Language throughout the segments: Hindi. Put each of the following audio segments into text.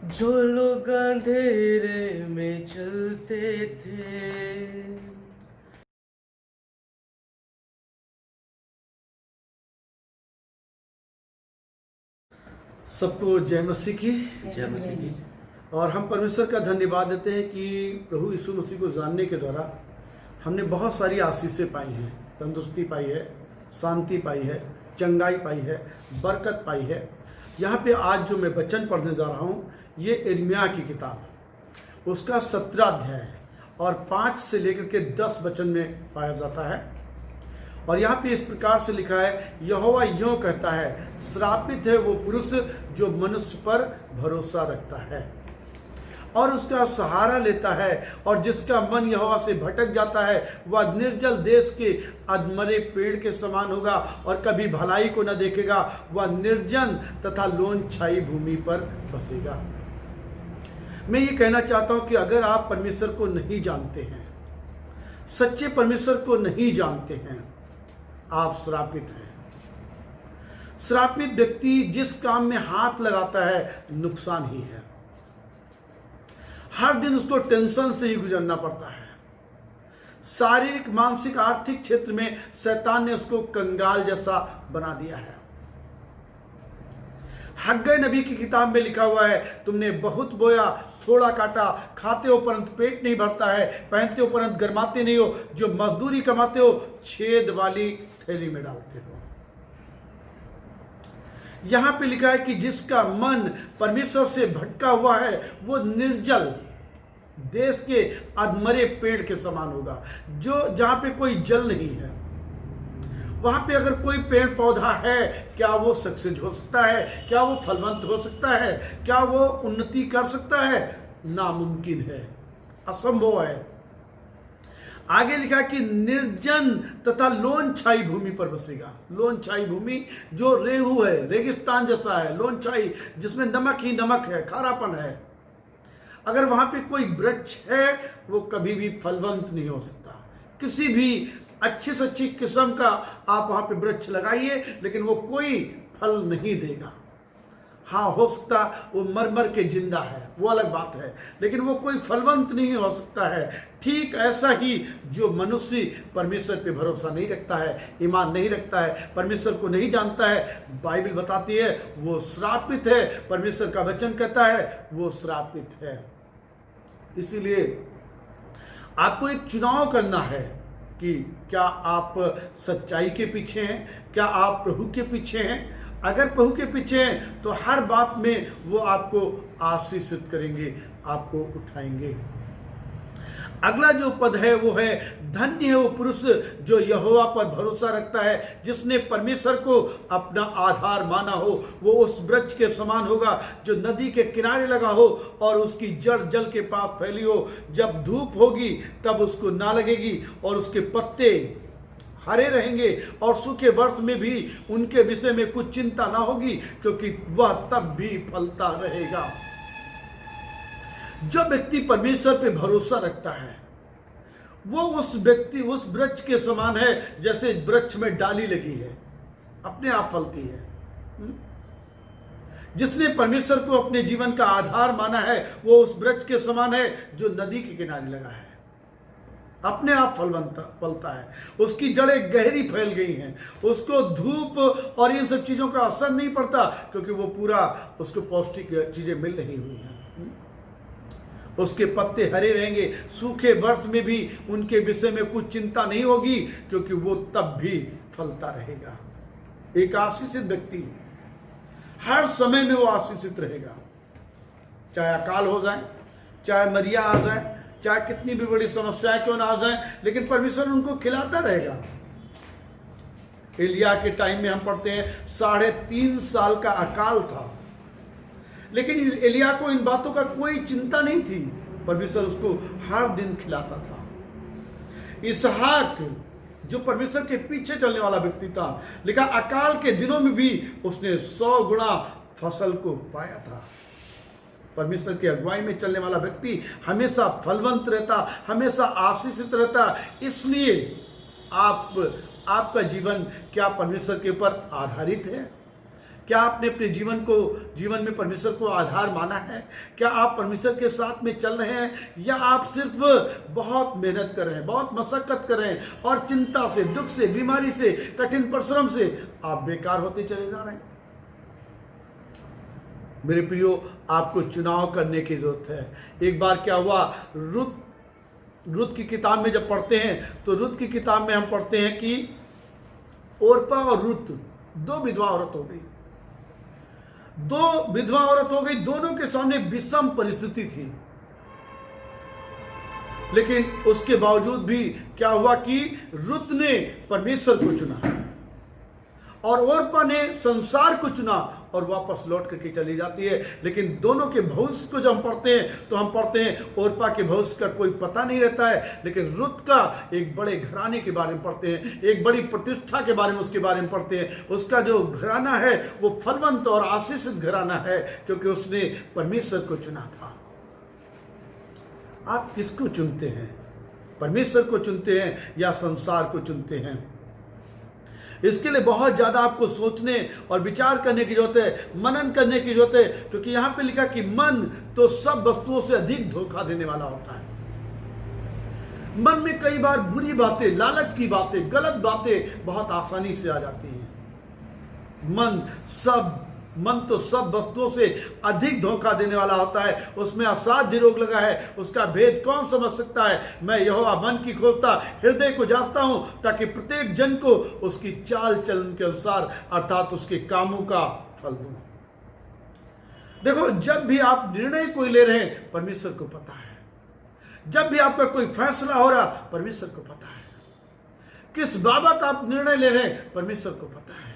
जो लोग अंधेरे में चलते थे। सबको जय मसीह की। जय मसीह की। और हम परमेश्वर का धन्यवाद देते हैं कि प्रभु यीशु मसीह को जानने के द्वारा हमने बहुत सारी आशीषें पाई हैं, तंदुरुस्ती पाई है, शांति पाई है, चंगाई पाई है, बरकत पाई है। यहाँ पे आज जो मैं वचन पढ़ने जा रहा हूँ ये यिर्मयाह की किताब, उसका 17 अध्याय और 5 से लेकर के 10 वचन में पाया जाता है। और यहाँ पे इस प्रकार से लिखा है, यहोवा यूं कहता है, श्रापित है वो पुरुष जो मनुष्य पर भरोसा रखता है और उसका सहारा लेता है, और जिसका मन यहोवा से भटक जाता है वह निर्जल देश के अधमरे पेड़ के समान होगा और कभी भलाई को न देखेगा। वह निर्जन तथा लोन छाई भूमि पर बसेगा। मैं ये कहना चाहता हूं कि अगर आप परमेश्वर को नहीं जानते हैं, सच्चे परमेश्वर को नहीं जानते हैं, आप श्रापित हैं। श्रापित व्यक्ति जिस काम में हाथ लगाता है नुकसान ही है। हर दिन उसको टेंशन से ही गुजरना पड़ता है। शारीरिक, मानसिक, आर्थिक क्षेत्र में शैतान ने उसको कंगाल जैसा बना दिया है। हग्गई नबी की किताब में लिखा हुआ है, तुमने बहुत बोया थोड़ा काटा, खाते हो परंतु पेट नहीं भरता है, पहनते हो परंतु गरमाते नहीं हो, जो मजदूरी कमाते हो छेद वाली थैली में डालते हो। यहां पे लिखा है कि जिसका मन परमेश्वर से भटका हुआ है वो निर्जल देश के अधमरे पेड़ के समान होगा, जो जहां पे कोई जल नहीं है। वहां पे अगर कोई पेड़ पौधा है, क्या वो सक्सेस हो सकता है? क्या वो फलवंत हो सकता है? क्या वो उन्नति कर सकता है? नामुमकिन है, असंभव है। आगे लिखा कि निर्जन तथा लोन छाई भूमि पर बसेगा। लोन छाई भूमि जो रेहू है, रेगिस्तान जैसा है, लोन छाई जिसमें नमक ही नमक है, खारापन है। अगर वहां पे कोई वृक्ष है वो कभी भी फलवंत नहीं हो सकता। किसी भी अच्छी से अच्छी किस्म का आप वहां पे वृक्ष लगाइए, लेकिन वो कोई फल नहीं देगा। हाँ, हो सकता वो मर मर के जिंदा है, वो अलग बात है, लेकिन वो कोई फलवंत नहीं हो सकता है। ठीक ऐसा ही जो मनुष्य परमेश्वर पे भरोसा नहीं रखता है, ईमान नहीं रखता है, परमेश्वर को नहीं जानता है, बाइबल बताती है वो श्रापित है। परमेश्वर का वचन कहता है वो श्रापित है। इसीलिए आपको एक चुनाव करना है कि क्या आप सच्चाई के पीछे हैं, क्या आप प्रभु के पीछे हैं। अगर प्रभु के पीछे हैं तो हर बात में वो आपको आशीषित करेंगे, आपको उठाएंगे। अगला जो पद है वो है, धन्य है वो पुरुष जो यहोवा पर भरोसा रखता है, जिसने परमेश्वर को अपना आधार माना हो। वो उस वृक्ष के समान होगा जो नदी के किनारे लगा हो और उसकी जड़ जल के पास फैली हो। जब धूप होगी तब उसको ना लगेगी और उसके पत्ते हरे रहेंगे, और सूखे वर्ष में भी उनके विषय में कुछ चिंता ना होगी, क्योंकि वह तब भी फलता रहेगा। जो व्यक्ति परमेश्वर पे भरोसा रखता है वो उस वृक्ष के समान है जैसे वृक्ष में डाली लगी है, अपने आप फलती है। जिसने परमेश्वर को अपने जीवन का आधार माना है वो उस वृक्ष के समान है जो नदी के किनारे लगा है, अपने आप फलता है। उसकी जड़ें गहरी फैल गई हैं, उसको धूप और इन सब चीजों का असर नहीं पड़ता, क्योंकि वो पूरा उसको पौष्टिक चीजें मिल रही हुई हैं। उसके पत्ते हरे रहेंगे, सूखे वर्ष में भी उनके विषय में कुछ चिंता नहीं होगी, क्योंकि वो तब भी फलता रहेगा। एक आशीषित व्यक्ति हर समय में वो आशीषित रहेगा, चाहे अकाल हो जाए, चाहे मरिया आ जाए, चाहे कितनी भी बड़ी समस्याएं क्यों ना आ जाए, लेकिन परमेश्वर उनको खिलाता रहेगा। एलिया के टाइम में हम पढ़ते हैं 3.5 साल का अकाल था, लेकिन एलिया को इन बातों का कोई चिंता नहीं थी। परमेश्वर उसको हर दिन खिलाता था। इसहाक जो परमेश्वर के पीछे चलने वाला व्यक्ति था, लिखा अकाल के दिनों में भी उसने 100 गुना फसल को पाया था। परमेश्वर की अगुवाई में चलने वाला व्यक्ति हमेशा फलवंत रहता, हमेशा आशीषित रहता। इसलिए आपका जीवन क्या परमेश्वर के ऊपर आधारित है? क्या आपने अपने जीवन में परमेश्वर को आधार माना है? क्या आप परमेश्वर के साथ में चल रहे हैं, या आप सिर्फ बहुत मेहनत कर रहे हैं, बहुत मशक्कत कर रहे हैं और चिंता से, दुख से, बीमारी से, कठिन परिश्रम से आप बेकार होते चले जा रहे हैं? मेरे प्रियो, आपको चुनाव करने की जरूरत है। एक बार क्या हुआ, रुत की किताब में जब पढ़ते हैं तो रुत की किताब में हम पढ़ते हैं कि ओरपा और रुत दो विधवा औरत हो गई। दोनों के सामने विषम परिस्थिति थी, लेकिन उसके बावजूद भी क्या हुआ कि रुत ने परमेश्वर को चुना और ओरपा ने संसार को चुना और वापस लौट करके चली जाती है। लेकिन दोनों के भविष्य को जब हम पढ़ते हैं तो हम पढ़ते हैं ओरपा के भविष्य का कोई पता नहीं रहता है, लेकिन रुत का एक बड़े घराने के बारे में पढ़ते हैं, एक बड़ी प्रतिष्ठा के बारे में उसके बारे में पढ़ते हैं। उसका जो घराना है वो फलवंत और आशीषित घराना है, क्योंकि उसने परमेश्वर को चुना था। आप किसको चुनते हैं? परमेश्वर को चुनते हैं या संसार को चुनते हैं? इसके लिए बहुत ज्यादा आपको सोचने और विचार करने की जरूरत है, मनन करने की जरूरत है, क्योंकि यहां पे लिखा कि मन तो सब वस्तुओं से अधिक धोखा देने वाला होता है। मन में कई बार बुरी बातें, लालच की बातें, गलत बातें बहुत आसानी से आ जाती हैं। मन तो सब वस्तुओं से अधिक धोखा देने वाला होता है। उसमें असाध्य रोग लगा है, उसका भेद कौन समझ सकता है? मैं यहोवा मन की खोलता, हृदय को जांचता हूं, ताकि प्रत्येक जन को उसकी चाल चलन के अनुसार अर्थात उसके कामों का फल दूं। देखो, जब भी आप निर्णय कोई ले रहे हैं, परमेश्वर को पता है। जब भी आपका कोई फैसला हो रहा, परमेश्वर को पता है। किस बाबत आप निर्णय ले रहे हैं, परमेश्वर को पता है।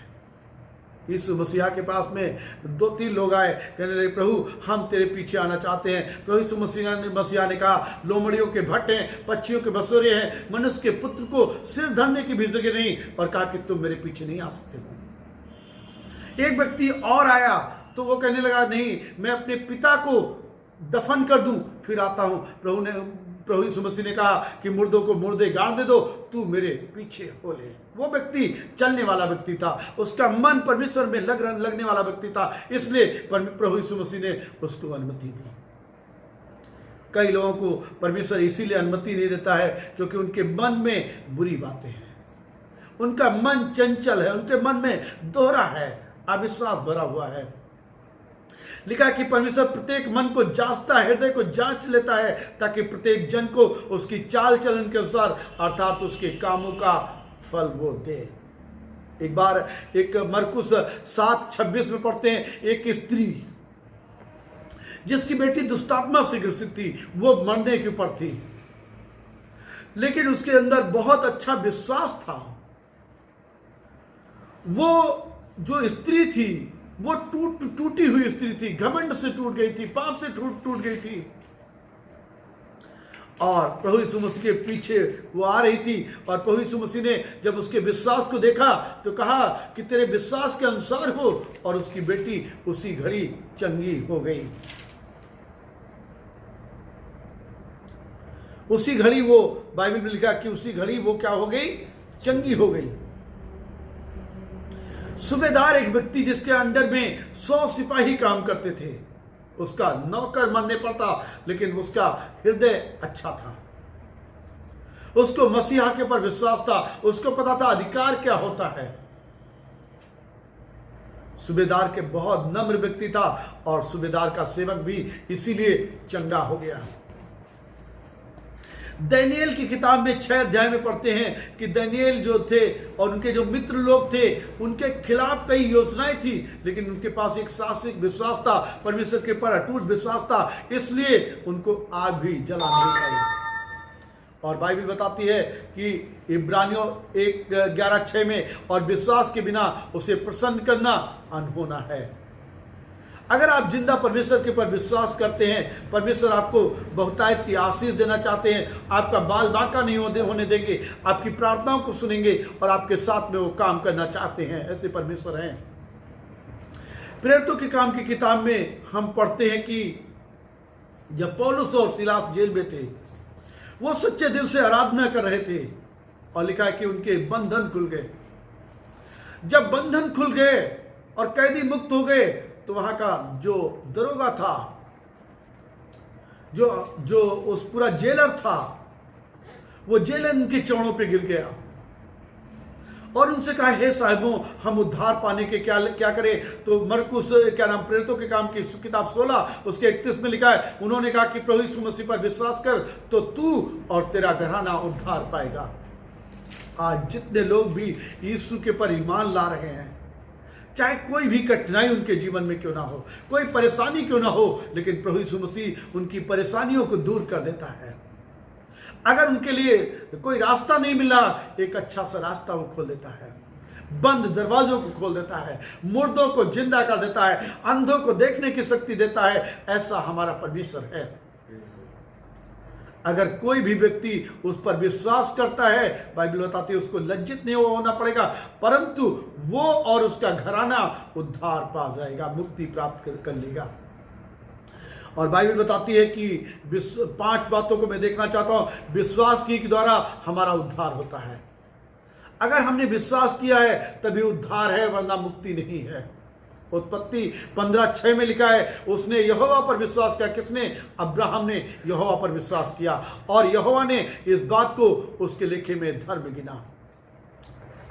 यीशु मसीहा के पास में 2-3 लोग आए, कहने लगे, प्रभु हम तेरे पीछे आना चाहते हैं। प्रभु यीशु मसीहा ने कहा, लोमड़ियों के भट्ट हैं, पक्षियों के बसोरे हैं, मनुष्य के पुत्र को सिर धरने की भी जगह नहीं, और कहा कि तुम मेरे पीछे नहीं आ सकते हो। एक व्यक्ति और आया तो वो कहने लगा, नहीं, मैं अपने पिता को दफन कर दूं फिर आता हूं। प्रभु यीशु मसीह ने कहा कि मुर्दों को मुर्दे गाड़ दे दो, तू मेरे पीछे हो ले। वो व्यक्ति चलने वाला व्यक्ति था, उसका मन परमेश्वर में लगने वाला व्यक्ति था, इसलिए प्रभु यीशु मसीह ने उसको अनुमति दी। कई लोगों को परमेश्वर इसीलिए अनुमति नहीं देता है क्योंकि उनके मन में बुरी बातें हैं, उनका मन चंचल है, उनके मन में दोहरा है, अविश्वास भरा हुआ है। लिखा है कि परमेश्वर प्रत्येक मन को जांचता है, हृदय को जांच लेता है, ताकि प्रत्येक जन को उसकी चाल चलन के अनुसार अर्थात उसके कामों का फल वो दे। एक बार एक मरकुस 7:26 में पढ़ते हैं, एक स्त्री जिसकी बेटी दुष्टात्मा से ग्रसित थी, वो मरने के ऊपर थी, लेकिन उसके अंदर बहुत अच्छा विश्वास था। वो जो स्त्री थी वो टूटी हुई स्त्री थी, घमंड से टूट गई थी, पाप से टूट गई थी, और प्रभु यीशु मसीह के पीछे वो आ रही थी। और प्रभु यीशु मसीह ने जब उसके विश्वास को देखा तो कहा कि तेरे विश्वास के अनुसार हो, और उसकी बेटी उसी घड़ी चंगी हो गई। उसी घड़ी वो, बाइबल में लिखा कि उसी घड़ी वो क्या हो गई? चंगी हो गई। सूबेदार एक व्यक्ति जिसके अंडर में 100 सिपाही काम करते थे, उसका नौकर मानने पर था, लेकिन उसका हृदय अच्छा था, उसको मसीहा के पर विश्वास था, उसको पता था अधिकार क्या होता है। सूबेदार के बहुत नम्र व्यक्ति था, और सूबेदार का सेवक भी इसीलिए चंगा हो गया। दानियेल की किताब में 6 अध्याय में पढ़ते हैं कि दानियेल जो थे और उनके जो मित्र लोग थे, उनके खिलाफ कई योजनाएं थी, लेकिन उनके पास एक साहसिक विश्वास था, परमेश्वर के पर अटूट विश्वास था, इसलिए उनको आग भी जला नहीं पाई। और बाइबल बताती है कि इब्रानियों 1:11-6 में, और विश्वास के बिना उसे प्रसन्न करना अनहोना है। अगर आप जिंदा परमेश्वर के पर विश्वास करते हैं, परमेश्वर आपको बहुतायत की आशीष देना चाहते हैं, आपका बाल बांका नहीं होने देंगे, आपकी प्रार्थनाओं को सुनेंगे और आपके साथ में वो काम करना चाहते हैं, ऐसे परमेश्वर हैं। प्रेरितों के काम की किताब में हम पढ़ते हैं कि जब पौलुस और सिलास जेल में थे, वो सच्चे दिल से आराधना कर रहे थे, और लिखा है कि उनके बंधन खुल गए। जब बंधन खुल गए और कैदी मुक्त हो गए तो वहां का जो दरोगा था, जो उस पूरा जेलर था, वो जेलर उनके चरणों पे गिर गया और उनसे कहा, हे साहिबों, हम उद्धार पाने के क्या करें? तो मरकुस प्रेरितों के काम की किताब 16 उसके 31 में लिखा है, उन्होंने कहा कि प्रभु यीशु मसीह पर विश्वास कर तो तू और तेरा घराना उद्धार पाएगा। आज जितने लोग भी यीशु के पर ईमान ला रहे हैं, चाहे कोई भी कठिनाई उनके जीवन में क्यों ना हो, कोई परेशानी क्यों ना हो, लेकिन प्रभु यीशु मसीह उनकी परेशानियों को दूर कर देता है। अगर उनके लिए कोई रास्ता नहीं मिला, एक अच्छा सा रास्ता वो खोल देता है, बंद दरवाजों को खोल देता है, मुर्दों को जिंदा कर देता है, अंधों को देखने की शक्ति देता है। ऐसा हमारा परमेश्वर है। अगर कोई भी व्यक्ति उस पर विश्वास करता है, बाइबल बताती है उसको लज्जित नहीं होना पड़ेगा, परंतु वो और उसका घराना उद्धार पा जाएगा, मुक्ति प्राप्त कर लेगा। और बाइबल बताती है कि 5 बातों को मैं देखना चाहता हूं। विश्वास की द्वारा हमारा उद्धार होता है। अगर हमने विश्वास किया है तभी उद्धार है, वरना मुक्ति नहीं है। उत्पत्ति 15:6 में लिखा है, उसने यहोवा पर विश्वास किया। किसने? अब्राहम ने यहोवा पर विश्वास किया और यहोवा ने इस बात को उसके लेखे में धर्म गिना।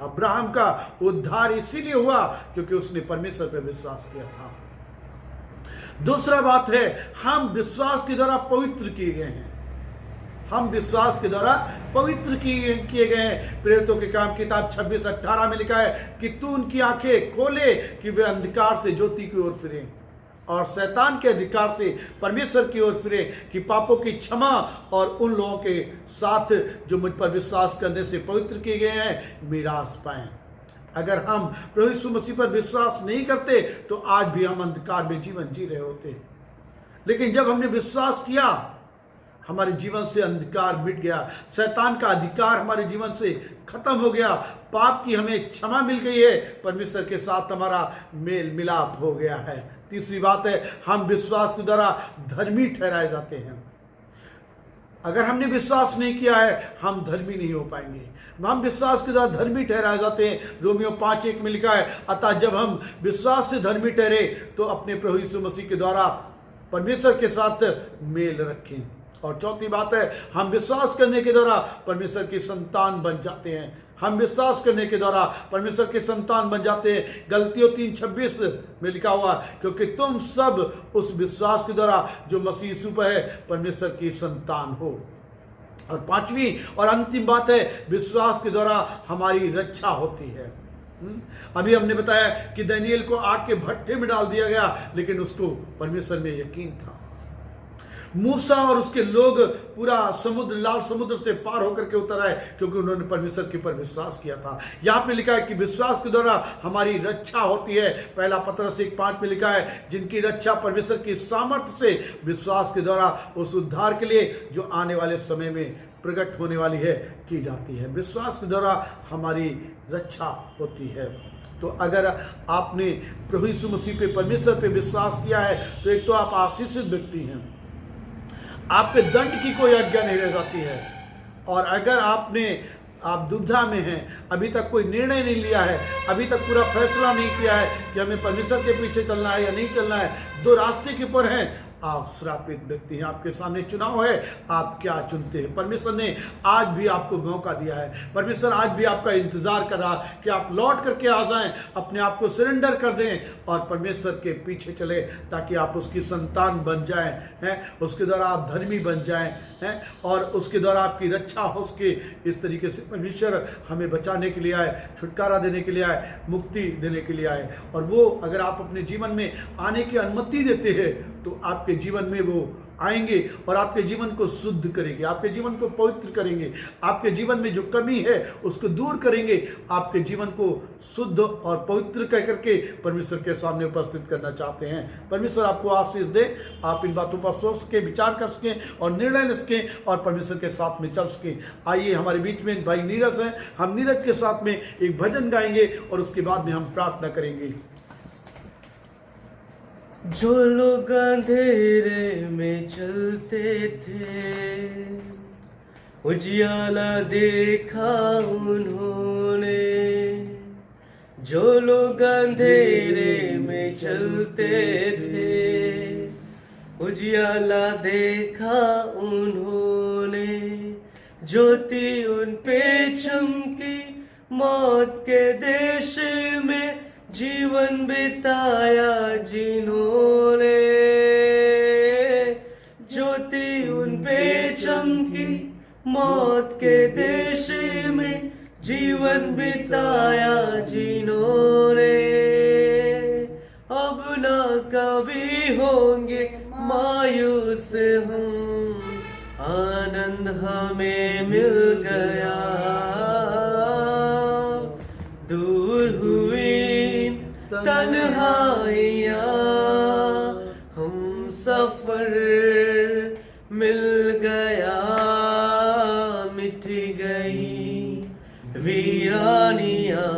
अब्राहम का उद्धार इसीलिए हुआ क्योंकि उसने परमेश्वर पर विश्वास किया था। दूसरा बात है, हम विश्वास के द्वारा पवित्र किए गए हैं। हम विश्वास के द्वारा पवित्र किए गए हैं। प्रेरितों के काम किताब 26:18 में लिखा है कि तू उनकी आंखें खोले कि वे अंधकार से ज्योति की ओर फिरें और शैतान के अधिकार से परमेश्वर की ओर फिरे, कि पापों की क्षमा और उन लोगों के साथ जो मुझ पर विश्वास करने से पवित्र किए गए हैं मीरास पाएं। अगर हम प्रभु यीशु मसीह पर विश्वास नहीं करते तो आज भी हम अंधकार में जीवन जी रहे होते, लेकिन जब हमने विश्वास किया, हमारे जीवन से अंधकार मिट गया, शैतान का अधिकार हमारे जीवन से खत्म हो गया, पाप की हमें क्षमा मिल गई है, परमेश्वर के साथ हमारा मेल मिलाप हो गया है। तीसरी बात है, हम विश्वास के द्वारा धर्मी ठहराए जाते हैं। अगर हमने विश्वास नहीं किया है, हम धर्मी नहीं हो पाएंगे। हम विश्वास के द्वारा धर्मी ठहराए जाते हैं। रोमियो 5:1 में लिखा है, अतः जब हम विश्वास से धर्मी ठहरे तो अपने प्रभु यीशु मसीह के द्वारा परमेश्वर के साथ मेल रखें। और चौथी बात है, हम विश्वास करने के द्वारा परमेश्वर की संतान बन जाते हैं। हम विश्वास करने के द्वारा परमेश्वर के संतान बन जाते हैं। गलतियों 3:26 में लिखा हुआ, क्योंकि तुम सब उस विश्वास के द्वारा जो मसीह यीशु पर है परमेश्वर की संतान हो। और पांचवी और अंतिम बात है, विश्वास के द्वारा हमारी रक्षा होती है। अभी हमने बताया कि दानियेल को आग के भट्ठे में डाल दिया गया, लेकिन उसको परमेश्वर में यकीन था। मूसा और उसके लोग पूरा समुद्र, लाल समुद्र से पार होकर के उतर आए क्योंकि उन्होंने परमेश्वर के पर विश्वास किया था। यहाँ पे लिखा है कि विश्वास के द्वारा हमारी रक्षा होती है। पहला पत्रस 1:5 में लिखा है, जिनकी रक्षा परमेश्वर की सामर्थ्य से विश्वास के द्वारा उस उद्धार के लिए जो आने वाले समय में प्रकट होने वाली है की जाती है। विश्वास के द्वारा हमारी रक्षा होती है। तो अगर आपने प्रभु यीशु मसीह पे, परमेश्वर पे विश्वास किया है तो एक तो आप आशीषित व्यक्ति हैं, आप पे दंड की कोई आज्ञा नहीं रह जाती है। और अगर आप दुविधा में हैं, अभी तक कोई निर्णय नहीं लिया है, अभी तक पूरा फैसला नहीं किया है कि हमें परमेश्वर के पीछे चलना है या नहीं चलना है, दो रास्ते के ऊपर हैं, आप श्रापित व्यक्ति हैं। आपके सामने चुनाव है, आप क्या चुनते हैं। परमेश्वर ने आज भी आपको मौका दिया है। परमेश्वर आज भी आपका इंतजार कर रहा है कि आप लौट करके आ जाएं, अपने आप को सरेंडर कर दें और परमेश्वर के पीछे चले, ताकि आप उसकी संतान बन जाएं, हैं, उसके द्वारा आप धर्मी बन जाएं, हैं, और उसके द्वारा आपकी रक्षा हो सके। इस तरीके से परमेश्वर हमें बचाने के लिए आए, छुटकारा देने के लिए आए, मुक्ति देने के लिए आए। और वो अगर आप अपने जीवन में आने की अनुमति देते हैं तो आपके जीवन में वो आएंगे और आपके जीवन को शुद्ध करेंगे, आपके जीवन को पवित्र करेंगे, आपके जीवन में जो कमी है उसको दूर करेंगे, आपके जीवन को शुद्ध और पवित्र कह करके परमेश्वर के सामने उपस्थित करना चाहते हैं। परमेश्वर आपको आशीष दे, आप इन बातों पर सोच सके, विचार कर सकें और निर्णय ले सकें और परमेश्वर के साथ में चल सकें। आइए, हमारे बीच में भाई नीरज हैं, हम नीरज के साथ में एक भजन गाएंगे और उसके बाद में हम प्रार्थना करेंगे। जो लोग अंधेरे में चलते थे, उजियाला देखा उन्होंने। जो लोग अंधेरे में चलते थे, उजियाला देखा उन्होंने, ज्योति उन पे चमकी, मौत के देश में जीवन बिताया जिन्होंने, ज्योति उन पे चमकी, मौत के देश में जीवन बिताया जिन्होंने, अब ना कभी होंगे मायूस हम, आनंद हमें मिल गया, दूर हुई तन्हाइयाँ, हम सफर मिल गया, मिट गई वीरानियाँ,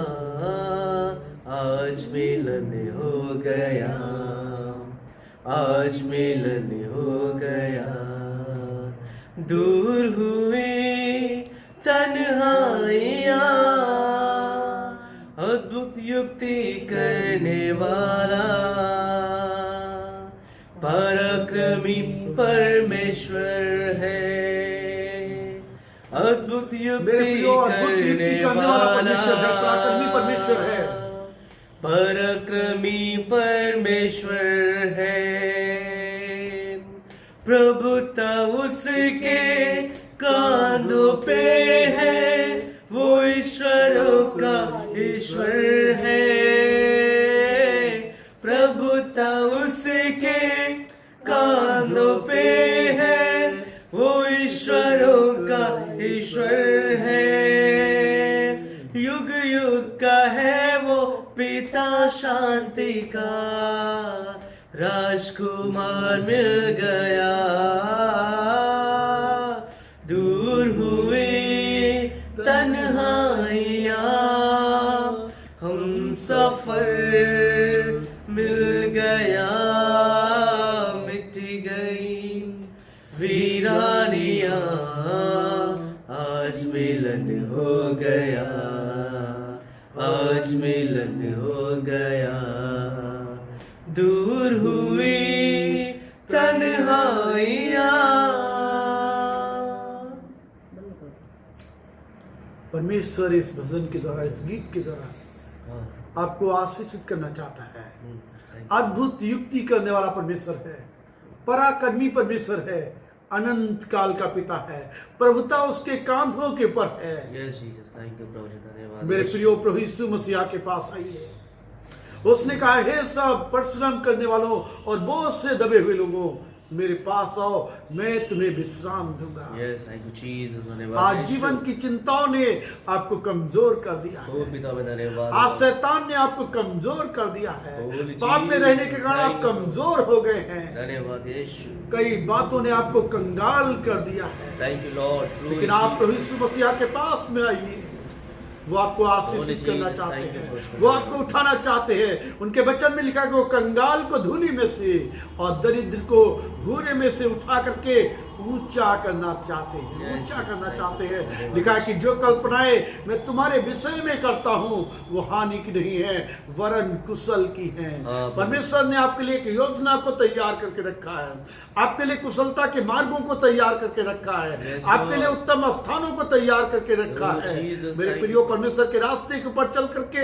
आज मिलन हो गया, आज मिलन हो गया, दूर हुई तन्हाइयाँ, अद्भुत युक्ति करने वाला, पराक्रमी परमेश्वर है, अद्भुत युक्ति करने वाला, पराक्रमी परमेश्वर है, पराक्रमी परमेश्वर है, प्रभुता उसके कांधों पे है, वो ईश्वरों का ईश्वर है, प्रभुता उसके कांधों पे है, वो ईश्वरों का ईश्वर है, युग युग का है वो पिता शांति का, राजकुमार मिल गया, दूर हुई तन्हाइयाँ, हम सफर मिल गया, मिट गई वीरानियाँ, आज मिलन हो गया, आज मिलन हो गया, दूर हुई तन्हाइयाँ। परमेश्वर इस भजन के द्वारा, इस गीत के द्वारा आपको आशीषित करना चाहता है। अद्भुत युक्ति करने वाला परमेश्वर है, पराक्रमी परमेश्वर है, अनंत काल का पिता है, प्रभुता उसके कांधों के ऊपर है। मेरे प्रियो प्रभु यीशु मसीह के पास आइए। उसने कहा, हे सब परिश्रम करने वालों और बोझ से दबे हुए लोगों, मेरे पास आओ, मैं तुम्हें विश्राम दूंगा। आज जीवन की चिंताओं ने आपको कमजोर कर दिया है, आज शैतान ने आपको कमजोर कर दिया है, पाप में रहने के कारण आप कमजोर हो गए हैं, धन्यवाद यीशु। कई बातों ने आपको कंगाल कर दिया है। Thank you Lord. लेकिन आप प्रभु यीशु मसीह के पास में आइए, वो आपको आशीषित करना चाहते हैं, वो आपको उठाना चाहते हैं। उनके वचन में लिखा है कि वो कंगाल को धूली में से और दरिद्र को भूरे में से उठा करके ऊंचा करना चाहते हैं, ऊंचा करना चाहते हैं। लिखा है कि जो कल्पनाएं मैं तुम्हारे विषय में करता हूं वो हानि की नहीं है वरन कुशल की है। परमेश्वर ने आपके लिए एक योजना को तैयार करके रखा है, आपके लिए कुशलता के मार्गों को तैयार करके रखा है, आपके लिए उत्तम स्थानों को तैयार करके रखा है। मेरे प्रियो, परमेश्वर के रास्ते के ऊपर चल करके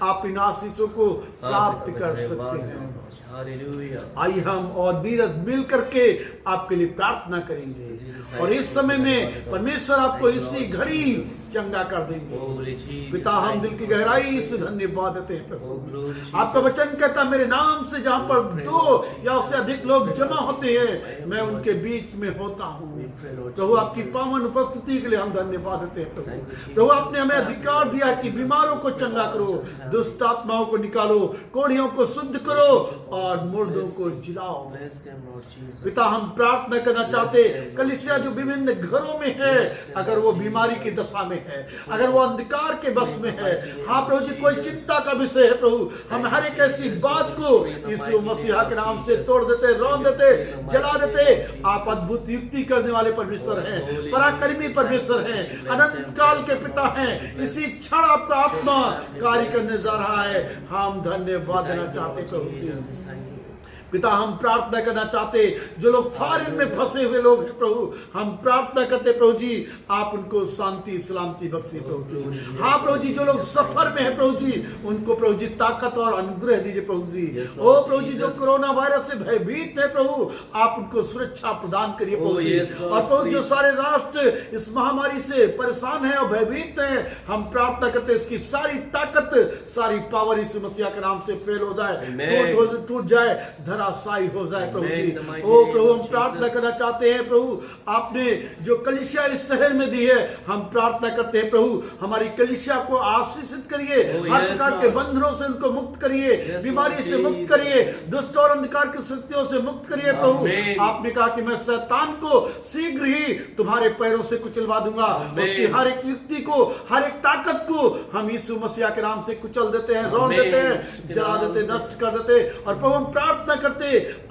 आप इन आशीषों को प्राप्त कर सकते हैं। आइए हम और धीरज मिल करके आपके लिए प्रार्थना करेंगे और इस समय में परमेश्वर आपको इसी घड़ी चंगा कर देंगे। पिता, हम दिल की गहराई से धन्यवाद देते हैं प्रभु। आपका वचन कहता, मेरे नाम से जहाँ पर 2 या उससे अधिक लोग जमा होते हैं मैं उनके बीच में होता हूँ। प्रभु, आपकी पावन उपस्थिति के लिए हम धन्यवाद देते हैं प्रभु। प्रभु, आपने हमें अधिकार दिया कि बीमारों को चंगा करो, दुष्ट आत्माओं को निकालो, कोढ़ियों को शुद्ध करो और मुर्दों को जिलाओ। Bless them, Lord Jesus. पिता हम प्रार्थना करना चाहते, कलीसिया जो विभिन्न घरों में है, अगर वो बीमारी की दशा में है, अगर वो अंधकार के बस में है, हाँ प्रभु जी कोई चिंता का विषय है प्रभु, हम हर एक ऐसी बात को यीशु मसीहा के नाम से तोड़ देते, रौंद देते, जला देते। आप अद्भुत युक्ति करने वाले परमेश्वर हैं, पराक्रमी परमेश्वर हैं, अनंत काल के पिता हैं। इसी क्षण आपका आत्मा कार्य करने जा रहा है। हम धन्यवाद देना चाहते प्रभु जी। पिता हम प्रार्थना करना चाहते, जो लोग फॉरेन में फंसे हुए लोग हैं प्रभु, हम प्रार्थना करते प्रभु जी आप उनको शांति सलामती बख्शे प्रभु जी। हाँ प्रभु जी जो लोग सफर में है प्रभु जी, उनको प्रभु जी ताकत और अनुग्रह दीजिए प्रभु जी। ओ प्रभु जी जो कोरोना वायरस से भयभीत है प्रभु, आप उनको सुरक्षा प्रदान करिए प्रभु जी। और प्रभु जो सारे राष्ट्र इस महामारी से परेशान है और भयभीत है, हम प्रार्थना करते इसकी सारी ताकत, सारी पावर यीशु मसीहा के नाम से फेल हो जाए, टूट जाए, धराशायी हो जाए प्रभु जी। ओ प्रभु हम प्रार्थना करना चाहते हैं प्रभु, आपने जो कलीसिया इस शहर में दी है, हम प्रार्थना करते हैं प्रभु हमारी कलीसिया को आशीषित करिए, हर प्रकार के बंधनों से उनको मुक्त करिए, बीमारी से मुक्त करिए, दुष्ट और अंधकार की शक्तियों से मुक्त करिए प्रभु। आपने कहा कि मैं शैतान को शीघ्र ही तुम्हारे पैरों से कुचलवा दूंगा। उसकी हर एक युक्ति को, हर एक ताकत को हम यीशु मसीहा के नाम से कुचल देते हैं, रौंद देते हैं, जला देते, नष्ट कर देते। और प्रभु हम प्रार्थना करते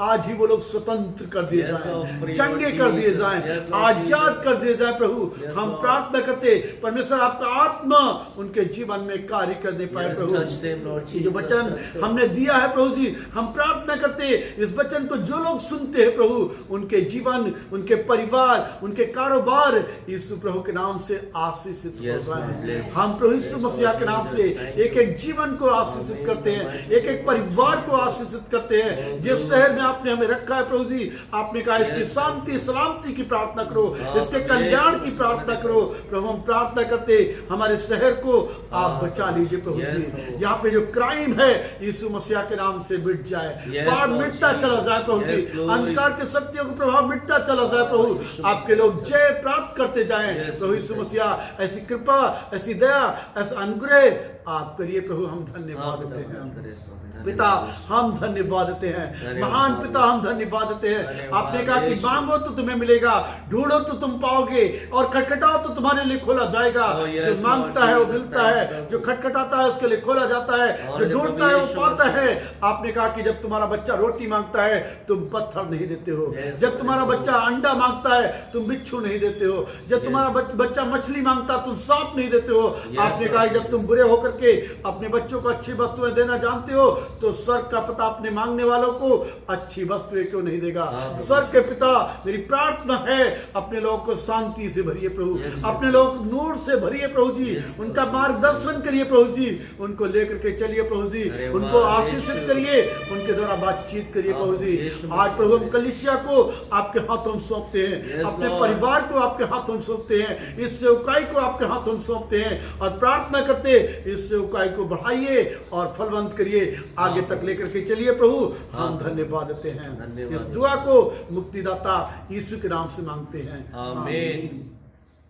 आज ही वो लोग स्वतंत्र कर दिए जाएं, चंगे कर दिए जाएं, आजाद कर दिए जाएं प्रभु। हम प्रार्थना करते परमेश्वर आपका आत्मा उनके जीवन में कार्य करने पाए प्रभु। ये जो वचन हमने दिया है प्रभु जी, हम प्रार्थना करते इस वचन को जो लोग सुनते हैं प्रभु, उनके जीवन, उनके परिवार, उनके कारोबार यीशु प्रभु के नाम से आशीषित हो जाए। हम प्रभु यीशु मसीहा के नाम से एक एक जीवन को आशीषित करते हैं, एक एक परिवार को आशीषित करते हैं। जिस शहर में आपने हमें रखा है प्रभु जी, आपने कहा इसकी शांति सलामती की प्रार्थना करो, इसके कल्याण की प्रार्थना करो प्रभु। हम प्रार्थना करते हमारे शहर को आप बचा लीजिए प्रभु जी। यहाँ पे जो क्राइम है यीशु मसीहा के नाम से मिट जाए, पार मिटता चला जाए प्रभु जी, अंधकार के शक्तियों का प्रभाव मिटता चला जाए प्रभु। आपके लोग जय प्राप्त करते जाएं प्रभु यीशु मसीहा। ऐसी कृपा, ऐसी दया, ऐसा अनुग्रह आप करिए प्रभु। हम धन्यवाद देते हैं पिता, हम धन्यवाद देते हैं महान पिता, हम धन्यवाद देते हैं। आपने कहा कि मांगो तो तुम्हें मिलेगा, ढूंढो तो तुम पाओगे, और खटखटाओ तो तुम्हारे लिए खोला जाएगा। जो मांगता है वो मिलता है, जो खटखटाता है उसके लिए खोला जाता है, जो ढूंढता है वो पाता है। आपने कहा कि जब तुम्हारा बच्चा रोटी मांगता है तुम पत्थर नहीं देते हो, जब तुम्हारा बच्चा अंडा मांगता है तुम बिच्छू नहीं देते हो, जब तुम्हारा बच्चा मछली मांगता तुम सांप नहीं देते हो। आपने कहा जब तुम बुरे होकर के अपने बच्चों को अच्छी वस्तुएं देना जानते हो, तो स्वर्ग का पिता अपने मांगने वालों को अच्छी वस्तुएं क्यों नहीं देगा। स्वर्ग के पिता मेरी प्रार्थना है अपने लोगों को शांति से भरिए प्रभु, अपने लोगों को नूर से भरिए प्रभु जी, उनका मार्गदर्शन करिए प्रभु जी, उनको लेकर के चलिए प्रभु जी, उनको आशीषित करिए, उनके द्वारा बातचीत करिए प्रभु जी। आज प्रभु हम कलीसिया को आपके हाथों में सौंपते हैं, अपने परिवार को आपके हाथों में सौंपते हैं, इस सेवकाई को आपके हाथों में सौंपते हैं, और प्रार्थना करते इस सेवकाई को बढ़ाइए और फलवंत करिए, आगे तक लेकर के चलिए प्रभु। हम धन्यवाद देते हैं, इस दुआ को मुक्तिदाता यीशु के नाम से मांगते हैं, आमीन।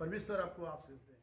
परमेश्वर आपको आशीष दे।